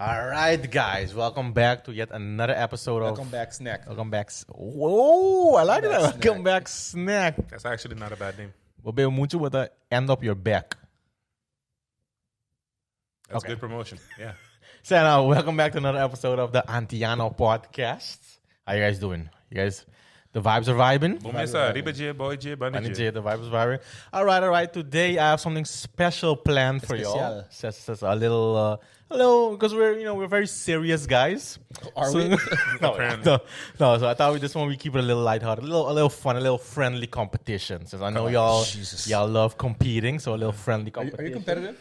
All right, guys. Welcome back to yet another episode of... Welcome back, Snack. Welcome back. Whoa, I like that. Snack. Welcome back, Snack. That's actually not a bad name. Wat ben je moeite with the end up your back? That's Okay. good promotion. Yeah. So now, welcome back to another episode of the Antiano podcast. How you guys doing? You guys, the vibes are vibing? Bumesa, Riba J, Boy J, Bunny Bunny J. J, the vibes are vibing. All right. Today I have something special planned for y'all. Just a little, because we're very serious guys. Are So- we? no. So I thought this one we keep it a little lighthearted, a little fun, a little friendly competition. Since I know y'all love competing, so a little friendly Are competition. you competitive?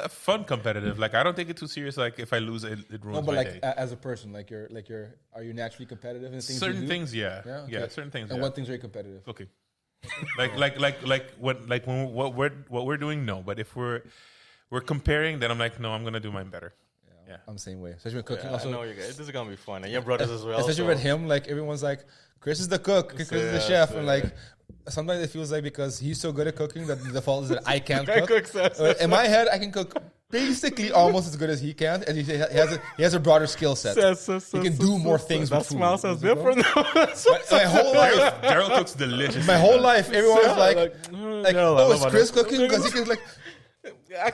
Fun competitive. Like, I don't take it too serious. Like, if I lose, it ruins No, but my like day. as a person, are you naturally competitive in things Certain you do? things, yeah. Yeah, okay. Yeah, certain things, And yeah. what things are you competitive? Okay. What we're doing, no. But if we're comparing, then I'm like, no, I'm gonna do mine better. Yeah. I'm the same way. Especially when cooking. I Also, know you guys. This is gonna be fun, and your brothers as well. especially so- with him, like everyone's like, Chris is the cook, Chris is the chef, and like sometimes it feels like because he's so good at cooking that the default is that I can't cook. In my head, I can cook basically almost as good as he can, and he has a broader skill set. He can do more things That with food. smell sounds Does it go? different. My whole life, Daryl cooks delicious. my whole life, everyone's like, no, oh, no, is no, Chris no. cooking? Because he can like,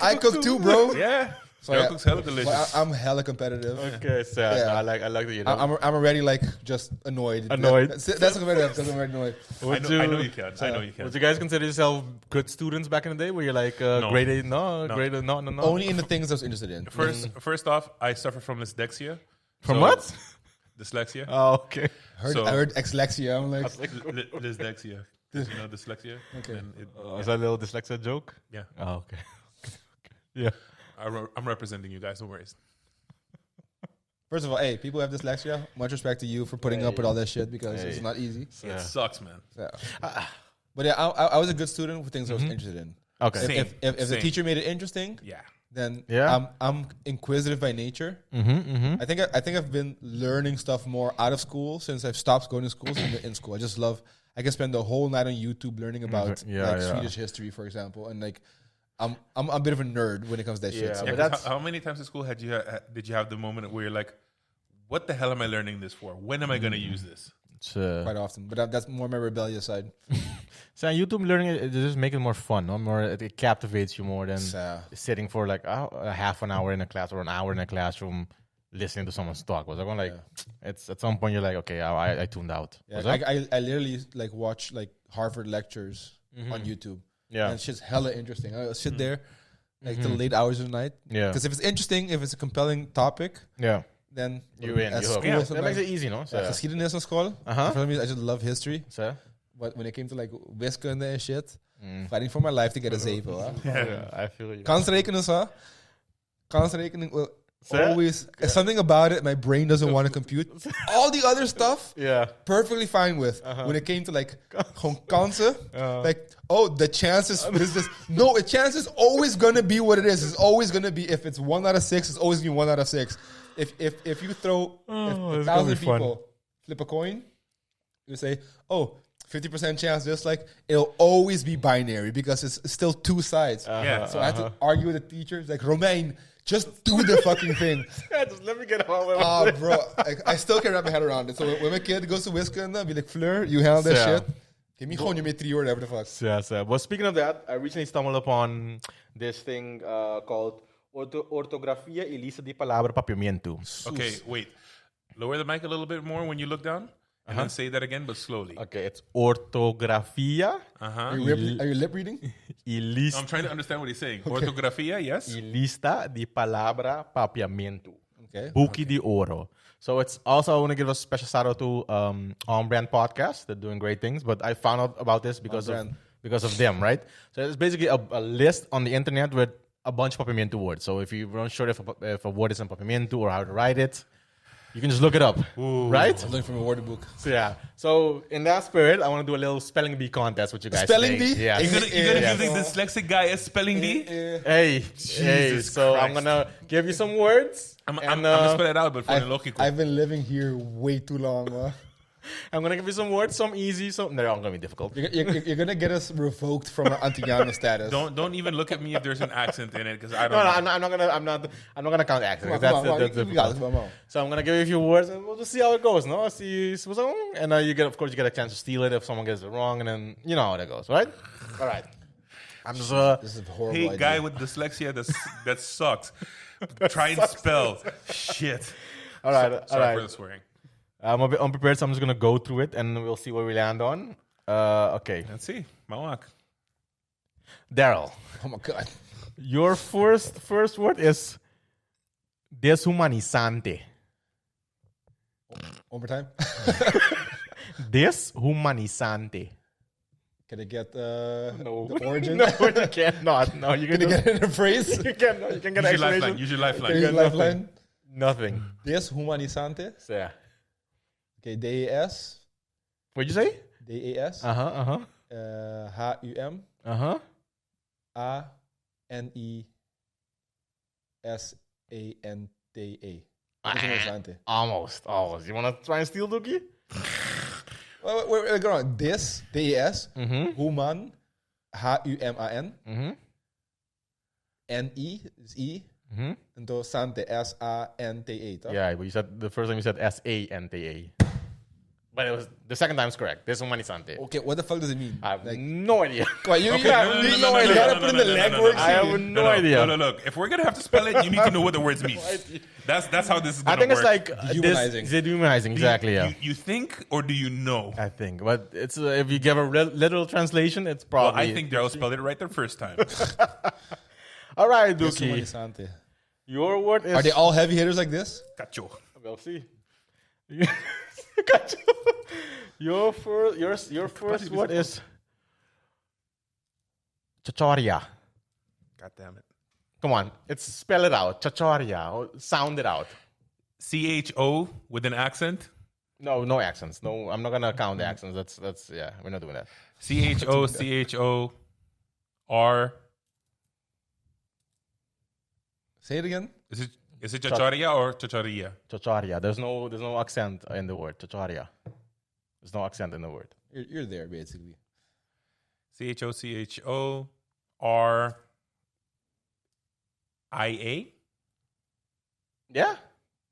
I cook too, bro. Yeah. So Daryl yeah, cooks hella but delicious. I'm hella competitive. Okay, so Yeah. I like that. You know, I'm already like just annoyed. Annoyed. That's competitive because I'm already annoyed. I know you can. I know you can. Would you guys consider yourself good students back in the day? Where you're like grade A? No, grade A? No. Only in the things I was interested in. First off, I suffer from dyslexia. From So- what? Dyslexia. Oh, okay. I heard dyslexia. I'm like, Dyslexia. You know dyslexia? Okay. And Is that a little dyslexia joke? yeah. Oh, okay. Yeah. I'm representing you guys. No worries. first of all, hey, people who have dyslexia. Much respect to you for putting up with all that shit because it's not easy. Yeah. It sucks, man. Yeah. But yeah, I was a good student with things I was interested in. Okay. Same. If the Same. teacher made it interesting, Yeah. then Yeah. I'm inquisitive by nature. I think I've been learning stuff more out of school since I've stopped going to school than in school. I can spend the whole night on YouTube learning about Swedish history, for example, and like I'm a bit of a nerd when it comes to that shit. Yeah, So. but Yeah, 'cause that's- how many times in school did you have the moment where you're like, what the hell am I learning this for? When am I going to use this? It's, Quite often, but that's more my rebellious side. so YouTube learning it just make it more fun, no? More it captivates you more than sitting for like a half an hour in a class or an hour in a classroom listening to someone's talk. Was I going like it's at some point you're like, okay, I tuned out. Yeah, Was that? I literally like watch like Harvard lectures on YouTube. Yeah. And shit's hella interesting. I'll sit there like till late hours of the night. Yeah. Because if it's interesting, if it's a compelling topic, Yeah. then You win. at You hook. school, Yeah, that sometimes- makes it easy, no? So, geschiedenis on school. Uh-huh. For me, I just love history. so But when it came to like wiskunde and shit, fighting for my life to get a zeven. Huh? yeah, I feel you. Kansrekenen, sir. Kansrekenen will Sir? always... Something about it, my brain doesn't want to compute. All the other stuff, Yeah. perfectly fine with. When it came to like gewoon kansen, like, oh, the chances is this. No, the chance is always gonna be what it is. It's always gonna be, if it's 1 out of 6, it's always gonna be 1 out of 6. If you throw if it's gonna be 1,000 people flip a coin, you say, oh, 50% chance, just like it'll always be binary because it's still two sides. Yeah. So I had to argue with the teachers, like, Romain, just do the fucking thing. Yeah, just let me get on with Oh, bro, I still can't wrap my head around it. So when my kid goes to wiskunde, I'll be like, Fleur, you handle that Yeah. shit. Give me gewoon your 3 or whatever the fuck. Yes, well, speaking of that, I recently stumbled upon this thing called Ortografía y lista de palabra Papiamentu. Okay, wait. Lower the mic a little bit more when you look down. And then say that again, but slowly. Okay, it's Ortografía Are you lip reading? y lista, I'm trying to understand what he's saying. Ortografía, yes. y lista de palabra Papiamentu. Okay. Buki de Oro. So it's also, I want to give a special shout out to On Brand Podcast. They're doing great things, but I found out about this because of them, right? So it's basically a list on the internet with a bunch of Papiamentu words. So if you're not sure if a word is in Papiamentu or how to write it, you can just look it up, right? I'm looking from a word book. So yeah. So in that spirit, I want to do a little spelling bee contest with you guys. Spelling today. bee? Yeah. You're gonna give the dyslexic guy a spelling bee? Hey, so Christ. I'm gonna give you some words. I'm gonna spell it out, but for the logical. I've been living here way too long, man. I'm gonna give you some words, some easy, some they're all gonna be difficult. You're gonna get us revoked from our Antiano status. Don't even look at me if there's an accent in it because I don't. No, know. I'm not gonna count accents. Come on, That's we got it, come on. So I'm gonna give you a few words and we'll just see how it goes. No, and you get, of course, you get a chance to steal it if someone gets it wrong, and then you know how that goes, right? All right. I'm just This is a horrible. Hey, idea. guy with dyslexia, that sucks. Try and spell. Shit. all right. Sorry for the swearing. I'm a bit unprepared, so I'm just gonna go through it and we'll see where we land on. Okay, Let's see. Mawak. Daryl, Oh my god. your first word is deshumanizante. One more time. Deshumanizante. Can I get No. the origin? No, you cannot. No, you Can I get it in a phrase? You cannot. You can get Use your explanation. lifeline. Use your lifeline. Can you lifeline? Nothing. Deshumanizante. So, yeah. Okay, DES. What'd you say? DES. Uh-huh. HUM. Uh-huh. ANESANTA. Almost. You want to try and steal, Dookie? Wait, go on. DES. Mm-hmm. Human. HUMAN. Mm-hmm. NE is E. Mm-hmm. And then Sante. SANTA. Yeah, but you said the first time you said SANTA. But it was the second time's correct. Deshumanizante. Okay, what the fuck does it mean? I have no idea. What, you Okay, gotta put in the legwork. I have no idea. No, look. If we're gonna have to spell it, you need to know what the words mean. That's how this is I gonna think work. it's like Dehumanizing. Dehumanizing, exactly. Yeah, You think or do you know? I think. But it's if you give a literal translation, it's Well, probably. I think Daryl spelled it right the first time. All right, Dookie. Deshumanizante. Your word is. Are they all heavy hitters like this? Cacho. We'll see. Your first word is Chachoria. God damn it. Come on, spell it out. Chachoria. Or sound it out. CHO with an accent. No accents. No, I'm not gonna count the accents. That's yeah, we're not doing that. CHO R. Say it again. Is it chacharia or chacharia? Chachoria. There's no accent in the word. Chachoria. There's no accent in the word. You're there, basically. CHO R IA. Yeah.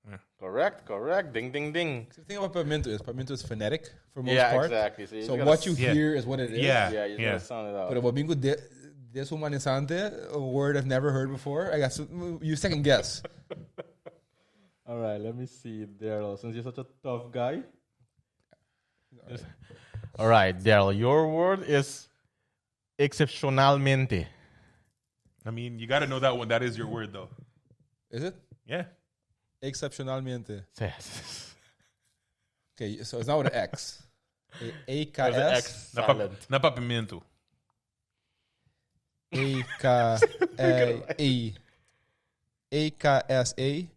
Yeah. Correct. Ding, ding, ding. So the thing about Papiamentu is phonetic for most Yeah, part. exactly. So what you hear is what it is. Yeah. Yeah, you gotta sound it out. But about bingo deshumanizante, a word I've never heard before. I guess you second guess. All right, let me see, Daryl. Since you're such a tough guy. All right, Daryl. Your word is excepcionalmente. I mean, you got to know that one. That is your word, though. Is it? Yeah. Excepcionalmente. Yes. Okay, so it's not with an X. There's an AKS. X silent. Na Papiamentu. AKSA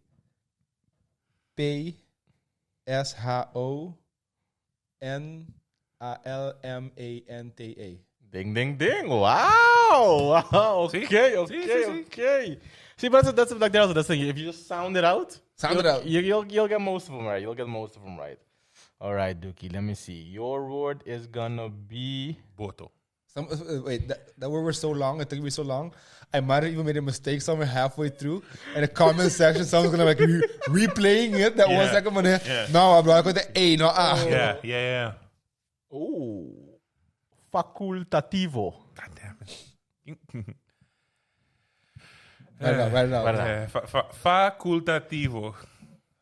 PSHONALMANTA. Ding, ding, ding. Wow. Okay, See? okay. See, but that's like that's the thing. If you just sound it out, you'll get most of them right. All right, Dookie. Let me see. Your word is gonna be Boto. Wait, that word was so long. It took me so long. I might have even made a mistake somewhere halfway through. In the comment section, someone's gonna like replaying it. That 1 second when no, I'm like with the A, no A. Yeah. oh, facultativo. God damn it. Write it out. Facultativo.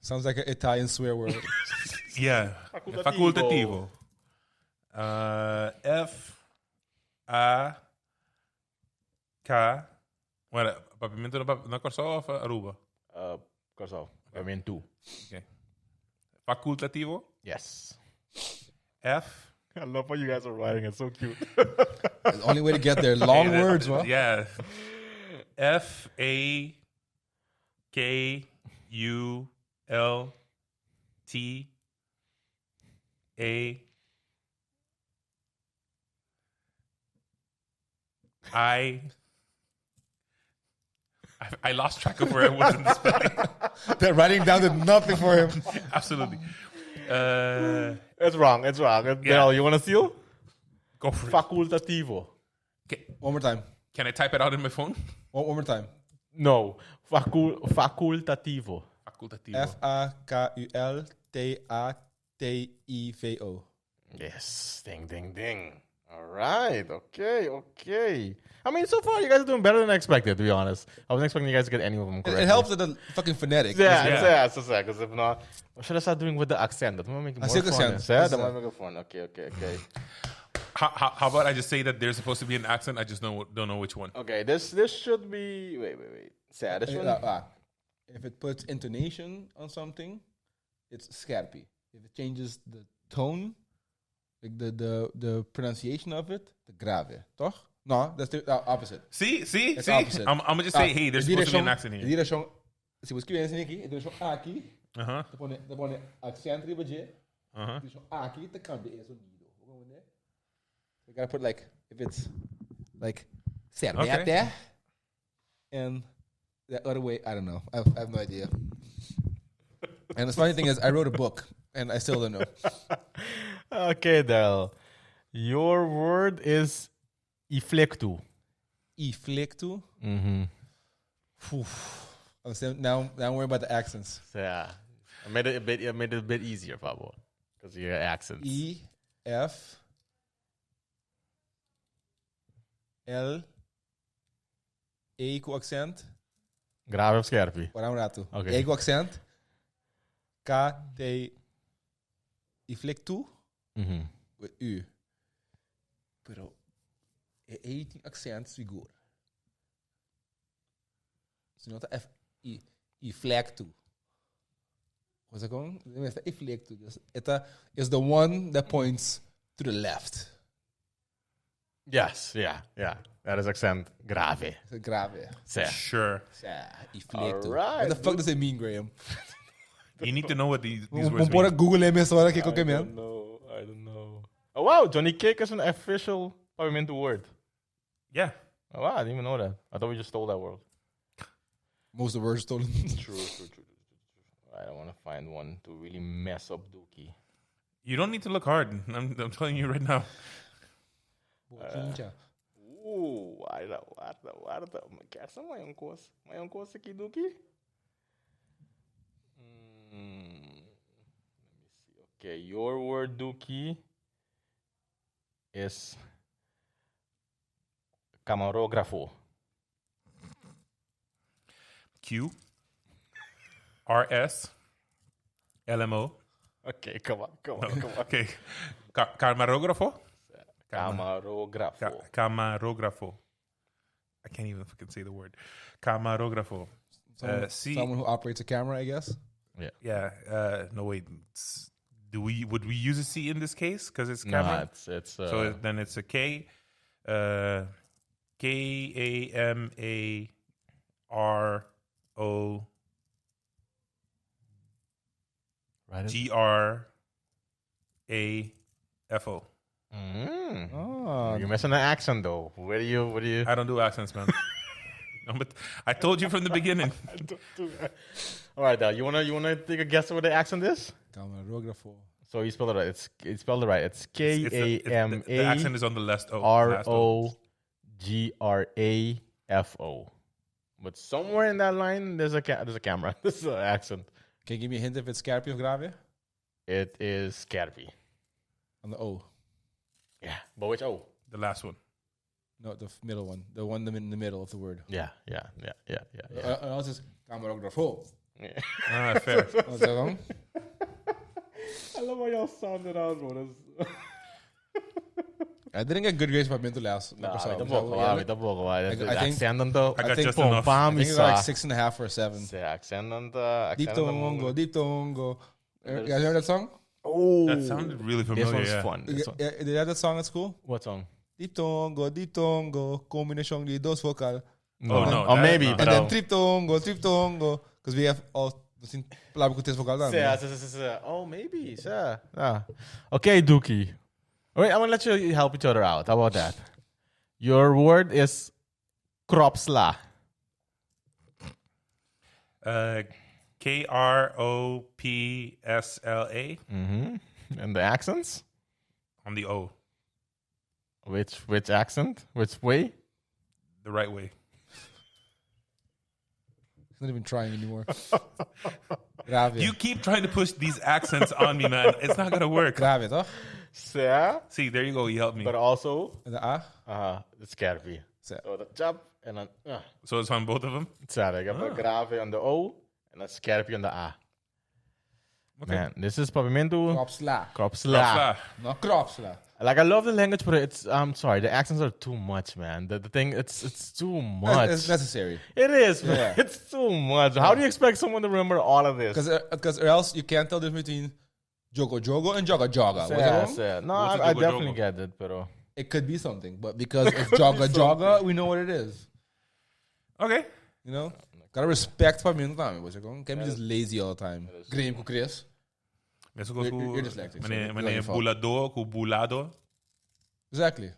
Sounds like an Italian swear word. Yeah. Facultativo. F-A-K. What? Papiamento na Corsol of Aruba? Corsol. Papiamentu. Okay. Facultativo. Yes. F. I love how you guys are writing. It's so cute. The only way to get there. Long words, what? Yeah. F-A-K-U-L-T-A. I lost track of where I was in the spelling. That writing down did nothing for him. Absolutely. It's wrong. Del, you want to steal? Go for it. Facultativo. One more time. Can I type it out in my phone? One more time. No. Facultativo. Facultativo. Fakultativo. Yes. Ding. All right. Okay. I mean, so far you guys are doing better than I expected, to be honest. I wasn't expecting you guys to get any of them correct. It helps with the fucking phonetics. Yeah. Because if not, what should I start doing with the accent? That might make it more fun. Yeah, that might make it fun. Okay. How about I just say that there's supposed to be an accent? I just don't know which one. Okay, this should be... Wait. Say this one. If it puts intonation on something, it's scherpi. If it changes the tone, like the pronunciation of it, the grave. Toch? No, that's the opposite. See? Opposite. I'm going to just say, hey, there's supposed to be an accent here. Direção... Se você escrever assim aqui, direção aqui, Uh-huh. te põe accent riba de, Uh-huh. direção aqui, te cambia esse sonido. You gotta put like, if it's like, cervete, Okay. and the other way, I don't know. I have no idea. And the funny thing is, I wrote a book, and I still don't know. Okay, Del. Your word is iflectu. Iflectu. Mm-hmm. Now I'm worried about the accents. So, yeah. I made it a bit easier, Pablo. Because of your accents. E, F, L, E com accent. Grave of scherpi. Para um rato. Okay. E com accent. K, T, iflectu. Mm-hmm. With U. Pero, E tem accent seguro. Se nota F, iflectu. What's it called? Iflectu. It is the one that points to the left. Yes, yeah. That is accent grave. Grave. Sure. Iflectu. All right, What the fuck does it mean, Graham? You need to know what these words Vamos pôr a mean. Google aí agora que qualquer I man. don't know. Oh, wow. Johnny Cake is an official Papiamentu word. Yeah. Oh, wow. I didn't even know that. I thought we just stole that word. Most of the words stolen. True. I don't want to find one to really mess up Dookie. You don't need to look hard. I'm telling you right now. Guarda. Quer essa maior coisa? Maior coisa aqui, Dookie? Let me see. Okay, your word, Dookie, is camarógrafo. Q. R-S. L-M-O. Okay, come on. Okay. Camarógrafo? Camarógrafo. Camarógrafo. I can't even fucking say the word. Camarógrafo. Someone who operates a camera, I guess. Yeah. No, wait. Would we use a C in this case? Because it's camera? No, it's so then it's a K. K-A-M-A-R-O G-R-A-F-O. Oh, You're missing an accent though. What do you? I don't do accents, man. No, but I told you from the beginning. I don't do that. All right, Dal. You wanna take a guess of what the accent is? Camarógrafo. So you spelled it right. It's spelled it right. It's K-A-M-A. The accent is on the last O. R-O-G-R-A-F-O. But somewhere in that line, there's a camera. This is an accent. Can you give me a hint if it's scherpi or grave? It is scherpi. On the O. Yeah, but which O? The last one. No, the middle one. The one in the middle of the word. Yeah. And also it's camarógrafo. Ah, fair. What's that wrong? I love how y'all sounded out, bro. I didn't get good grades for mental last. I think think I got just enough. I think it got like 6.5 or a 7. Deep tongo. You guys heard that song? Oh, That sounded really familiar. this one's yeah. fun. Did you have that song at school? What song? Deep tongo, combination de dos vocal. Oh, no. Or that- maybe, no. but And then triptongo. Because we have all the palabra com 3 vocal dan. Oh, maybe. Yeah. Okay, Dookie. Wait, I'm gonna let you help each other out. How about that? Your word is kropsla. K-R-O-P-S-L-A. Mm-hmm. And the accents? On the O. Which accent? Which way? The right way. He's not even trying anymore. Grave. You keep trying to push these accents on me, man. It's not going to work. Grave, toch? Yeah. See, there you go. You helped me. But also, The A? the scherpie. Zo. So the chop and then, So it's on both of them? sorry, I got the grave on the O and the scherpie on the A. Okay. Man, this is Papiamentu. Kropsla. Kropsla. Kropsla. No, kropsla. Like, I love the language, but I'm sorry, the accents are too much, man. The thing, it's too much. It's necessary. It is, man. Yeah. It's too much. How do you expect someone to remember all of this? Because or else you can't tell the difference between jogo jogo and jaga jaga. No, What's a I jogo definitely jogo? get it, pero It could be something, but because it's jaga jaga, we know what it is. Okay. You know? Gotta respect for me. Can't be just lazy all the time. Graham com Chris. Let's go You're dyslexic, so Meneer you're fault. Bulado, ku Bulado. Exactly.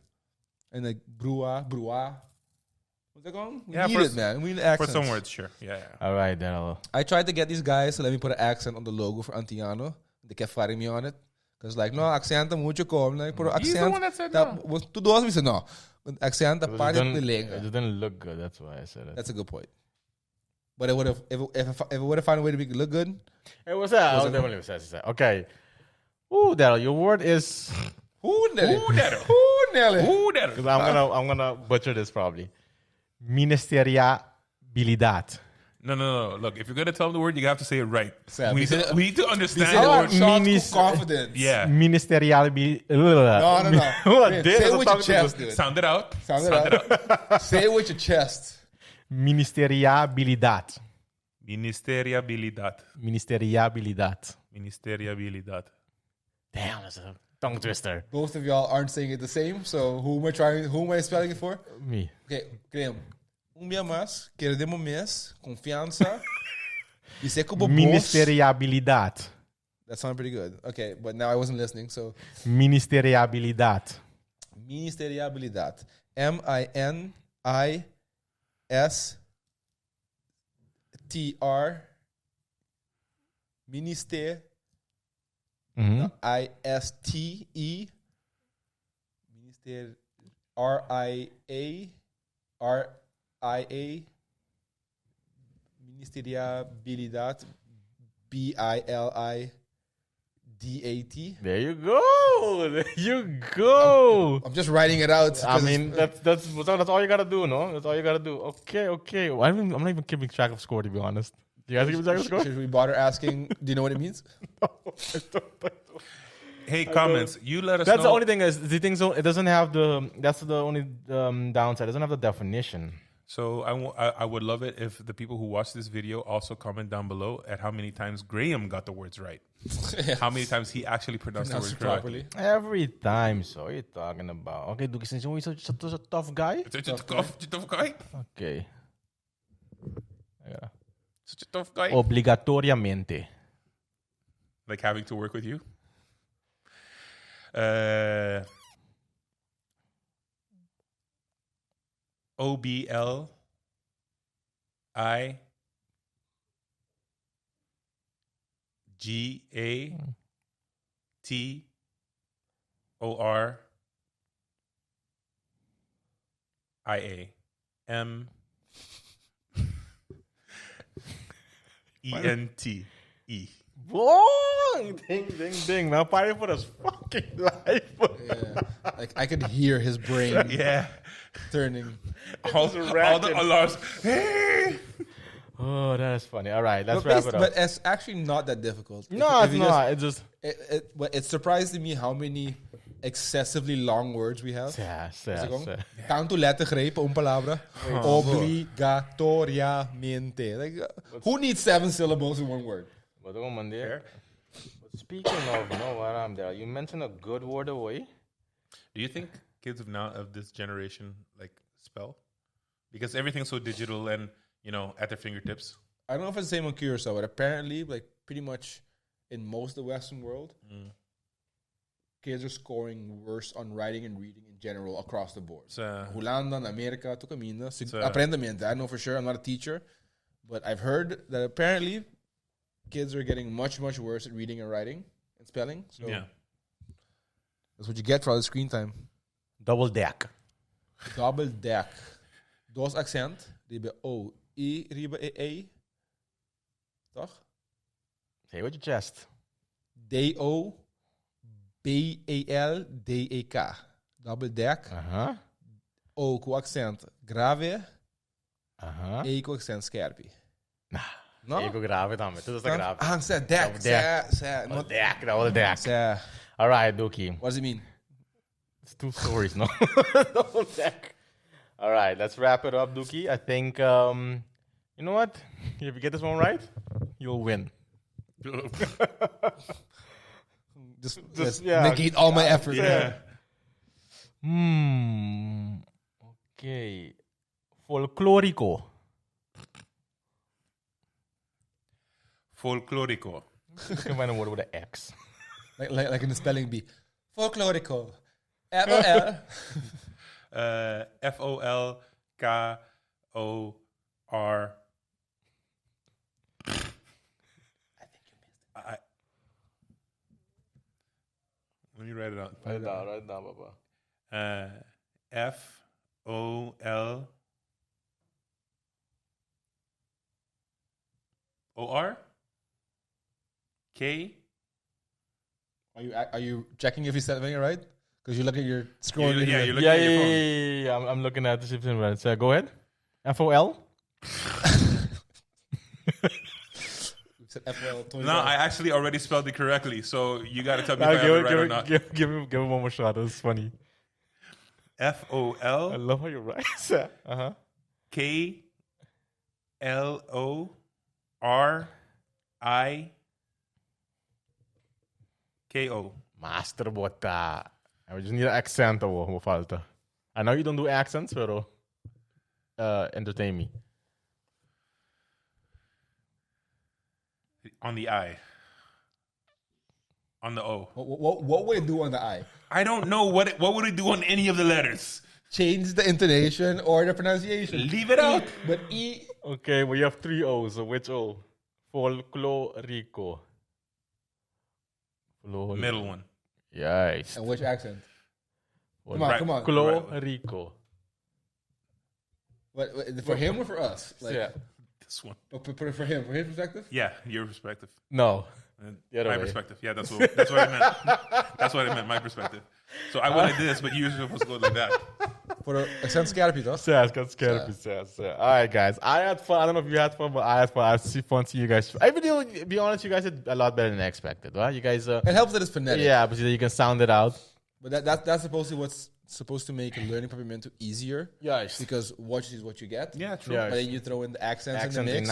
And like brua. What's that called? We Yeah, need for it, man. We need For accents. some words, sure. Yeah. all right, then I'll. I tried to get these guys to let me put an accent on the logo for Antiano. They kept fighting me on it. Because like, no, accent mucho come. Like, put an He's the accent. one that said that was to do we said no. Accent It part didn't, de it lengua. didn't look good. That's why I said it. That's a good point. But it would have if it would have found a way to make it look good. It was that. I was definitely said. Okay. Ooh, Daryl, your word is. Who Nelly? Who that? Who Nelly? Who that? Because I'm gonna butcher this probably. Ministeriabilidad. No. Look, if you're going to tell them the word, you have to say it right. Sam, We he said- need to He understand said the it word. with shots Minis- of confidence. Yeah. Ministeriabilidad. No. What? Say This it is with your talking to chest, the- dude. Sound it out. Sound it out. Say it with your chest. Ministeriabilidad. Ministeriabilidad. Ministeriabilidad. Ministeriabilidad. Damn, that's a tongue twister. Both of y'all aren't saying it the same, so who am I spelling it for? Me. Okay, Graham. Dia mais, queremos mais, confiança. Dizer que o bobos. Ministeriabilidad. That sounded pretty good. Okay, but now I wasn't listening, so. Ministeriabilidad. Ministeriabilidad. M-I-N-I-S-T-R. Minister. I-S-T-E. Minister. R-I-A. R-I-A. Ministeriabilidad. B-I-L-I-D-A-T. There you go. There you go. I'm just writing it out. I mean, that's all you gotta do, no? That's all you gotta do. Okay. Well, I'm not even keeping track of score, to be honest. Do you guys keep track of score? Should we bother asking? Do you know what it means? Hey, comments. You let us That's know. the only thing is the thing. So it doesn't have the. That's the only downside. It doesn't have the definition. So I would love it if the people who watch this video also comment down below at how many times Graham got the words right. How many times he actually pronounced the Pronounce word it correctly. properly. Every time. So what are you talking about? Okay, Duke, since you're such a tough guy. Such a tough guy. Okay. Yeah. Such a tough guy. Obligatoriamente. Like having to work with you. O-B-L-I G-A-T-O-R-I-A M-E-N-T-E. Wrong! Ding. Man, fighting for his fucking life. Yeah. Like I could hear his brain Yeah. turning. All the alarms. Hey! Oh, that is funny. All right, let's wrap it up. But it's actually not that difficult. No, If it's you not. It's just. But it surprised me how many excessively long words we have. Tanto lettergrepen, un palabra. Obligatoriamente. Like, who needs 7 syllables in one word? But speaking of, there, you mentioned a good word away. Do you think kids of this generation like spell? Because everything's so digital and, at their fingertips. I don't know if it's the same on Curacao, but apparently, like pretty much in most of the Western world, kids are scoring worse on writing and reading in general across the board. Holanda, America, tu camina. Aprendamente. I know for sure. I'm not a teacher, but I've heard that apparently kids are getting much, much worse at reading and writing and spelling. So That's what you get for all the screen time. Double deck. Double deck. Dos accent. Riba O. I riba E. Toch? Say with your chest. D-O. B-A-L-D-E-K. Double deck. O com accent grave. E com accent scherpi. No? E com grave também. Tudo está grave. Ah, c'est deck. Double deck. All right, Dookie. What does it mean? It's 2 stories, no? Double deck. All right, let's wrap it up, Dookie. I think, you know what? If you get this one right, you'll win. just negate all my effort. Yeah. Okay. Folclórico. Folclórico. You can find a word with an X. Like in the spelling bee. Folclórico. F-O-L. F-O-L-K-O-R. I think you missed it. Let me write it out. Write it down, Papa. F-O-L-O-R? K? Are you checking if you said it right? Because you look at your scrolling. You're looking at your phone. Yeah. I'm looking at the ships and right. So go ahead. F-O-L? No, I actually already spelled it correctly, so you got to tell me if I have it right or not. Give him one more shot. That's funny. F-O-L. I love how you write. K-L-O-R-I-K-O. Master bota. I just need an accent mo falta. I know you don't do accents, pero entertain me. On the I. On the O. What would it do on the I? I don't know what would it do on any of the letters. Change the intonation or the pronunciation. Leave it out. But E. Okay, well you have 3 O's. So which O? Folclórico. Middle one. Yes. And which accent? Come on. Folclórico. What, for him or for us? Yeah. This one. Put it for him. For his perspective? Yeah, your perspective. No. My perspective. Yeah, that's what I meant. That's what I meant, my perspective. So I went like this, but you're supposed to go like that. For the accent scherpie, toch? Says. All right, guys. I had fun. I don't know if you had fun, but I had fun. I see fun to you guys. I really, be honest, you guys did a lot better than I expected. Right? You guys. It helps that it's phonetic. Yeah, but you can sound it out. But that's supposed to what's supposed to make learning Papiamentu easier. Yes. Because what is what you get. Yeah, true. Yes. But then you throw in the accents in the mix.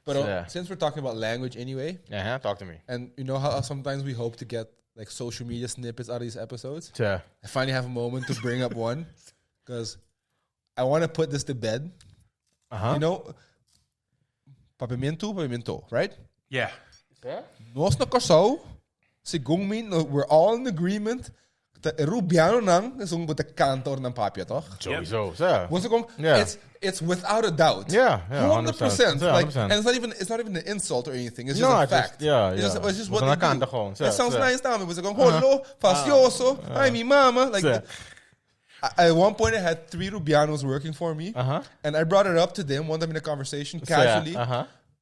But since we're talking about language anyway. Talk to me. And you know how sometimes we hope to get like social media snippets out of these episodes? Yeah. I finally have a moment to bring up one. Because I want to put this to bed. You know, Papiamento, right? Yeah. Nós na casal, según me, we're all in agreement dat Rubiano nang is om te kantor ng papia, toch? Sowieso, yeah. It's without a doubt. Yeah, 100%. 100%. Like, and it's not even an insult or anything. It's just a fact. It's just what they do. It sounds nice now. It was like, hello, fastioso, hi, mi mama. Like, at one point, I had 3 Rubianos working for me, and I brought it up to them one time in a conversation casually,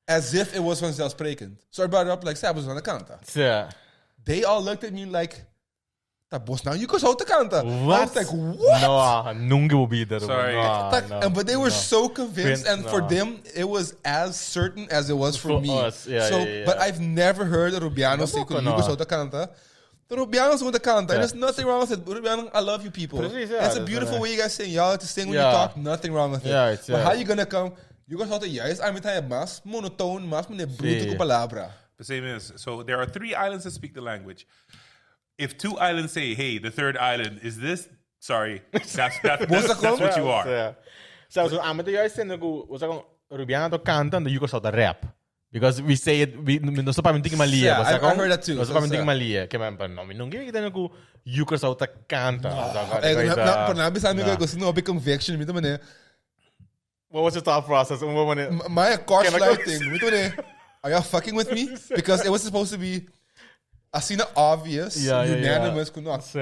as if it was vanzelfsprekend. So I brought it up like, "Sabe, was aan de kanta." They all looked at me like, "Tapos now you go out the kanta." What? I was like, "What?" No, nunca will be there. Sorry. But they were so convinced, and for them, it was as certain as it was for me. Us. But I've never heard a Rubiano say, "You go out the kanta." The Rubianos with the kanta. There's nothing wrong with it. Rubiano, I love you people. It's a beautiful way you guys sing. Y'all like to sing when you talk. Nothing wrong with it. But how you gonna come? You guys have to juist aan met hij mas monotoon mas met bruto palabra. The same is, so there are 3 islands that speak the language. If 2 islands say, "Hey, the 3rd island is this," sorry, that's what you are. So aan met juist zijn we zeggen Rubiano to canta and you go out rap. Because we say it, no sa paminting malia. Yeah, I heard that too. No sa paminting malia. Kaya man, no, minunggi kita ko you go out canta. Panabi sa amin ko gusto no big conviction mito man. What was the thought process? My car slide thing. Are y'all fucking with me? Because it was supposed to be assim na obvious, unanimous com nós.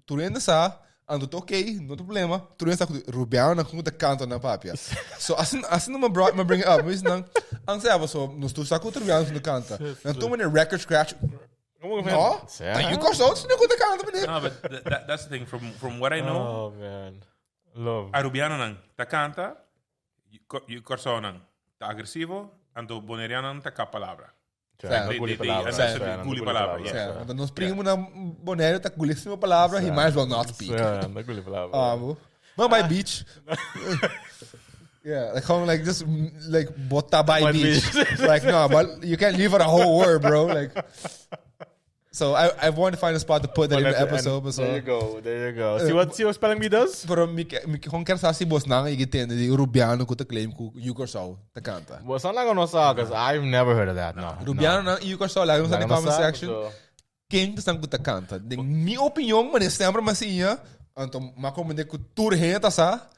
Tu ainda sabe, ando ok, não tem problema. Tu ainda sabe que Rubiano com o canto na papia. So assim não me bring it up, mas não, ang sabe so, nos tu sabe que o Rubiano no canta. Não tu me record scratch. No, you course out, não conta canto menino. No, but that's the thing. From what I know, oh man, love. A Rubiano nang ta canta, you corso nang ta agresivo, ando boneriano nang ta kapalabra. Guli palavra. Quando nós primos na Bonério, tá gulíssima palavra, he might as well not speak. Guli palavra. But by beach. Yeah, like gewoon like just like bota by beach. Like no, but you can't leave out a whole word, bro. Like so I wanted to find a spot to put that in the episode. But so. There you go. See what spelling bee does? Pero mi gewoon quer saber se boss nang igitende di Rubiano ko ta claim ko Yukorsau ta canta. Well, sound like on because I've never heard of that. No. Rubiano nang Yukorsau lagi sa comment section. Quem está com ta canta? De minha opinião, mas sempre mas ia, então macomende ko tur renta sa.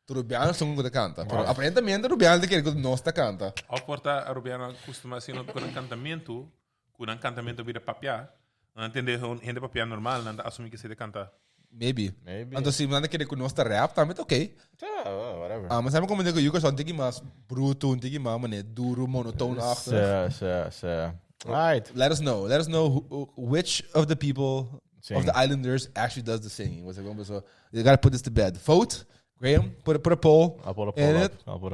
Rubiano são com ta canta. Pero aparentemente Rubiano de que nós ta canta. Ao porta a Rubiano costuma assim no cantamento, com cantamento vira papia. Não entender gente papia normal, não assumir que se de canta. Maybe. Então se não querer que nós ta rap, também tá ok. Whatever. Mas sabe como digo, Yuko só tem que mais bruto, tem que mais mané duro, monotone achter. Right. Let us know which of the people of the islanders actually does the singing. Was it so you got to put this to bed. Vote, Graham, put a poll. I'll put a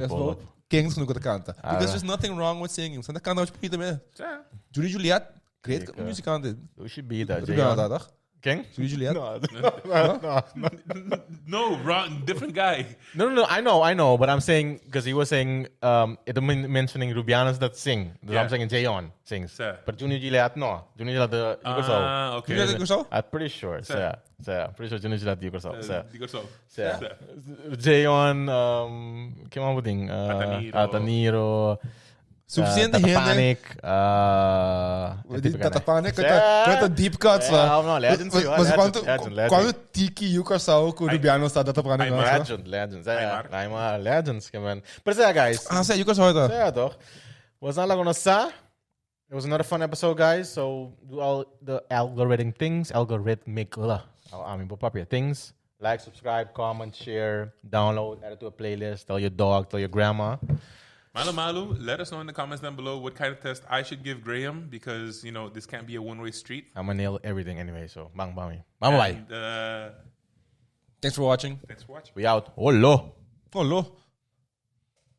poll up. Kings no canta. Because there's nothing wrong with singing. Santa canta hoje pita mesmo. Julie Juliet, great musicante. We should be that. King? Julie Juliet? No, wrong, different guy. No, I know, but I'm saying, because he was saying, mentioning Rubianos that sing. I'm saying Jayon sings. But Junior Gillette, no. Junior Gillette, Yukorsau. Okay. Junior Yukorsau? I'm pretty sure. Pretty sure Junior Gillette, Yukorsau. Yukorsau. Jayon, que mais puting? Altaniro. Suficiente gente. Tatapanik, quanto deep cuts lá. Não, Legends. Mas quando Tiki Yukorsau com o Rubiano está Tatapanik? Legends. I'm Legends, man. But guys. Sei, Yukorsau tá. Yeah, toch. Was not gonna say. It was another fun episode, guys. So do all the algorithmic things. Like, subscribe, comment, share, download, add it to a playlist. Tell your dog, tell your grandma. Malu, let us know in the comments down below what kind of test I should give Graham because, you know, this can't be a one-way street. I'm going to nail everything anyway, so bye. Bye-bye. Thanks for watching. We out. Hello.